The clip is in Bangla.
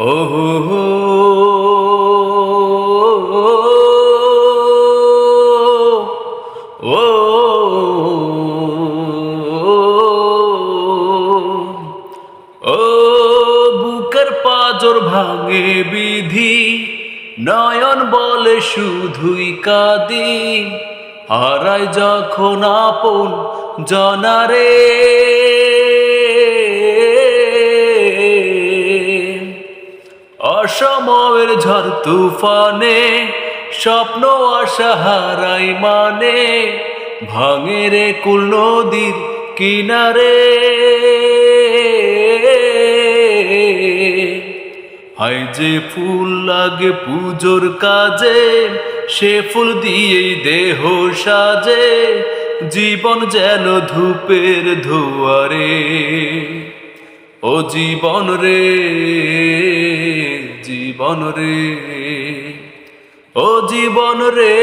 ও হো হো, ও ও বুকের পাজর ভাঙে বিধি, নয়ন বলে শুধুই কাঁদি, হারাই যখন আপন জনারে। অসময়ের ঝড় তুফানে স্বপ্ন আশা হারাই মানে, ভাঙে রে কুল নদীর কিনারে। হায় যে ফুল লাগে পুজোর কাজে, সে ফুল দিয়েই দেহ সাজে, জীবন যেন ধূপের ধোয়ারে। ও জীবন রে, জীবন রে, ও জীবন রে।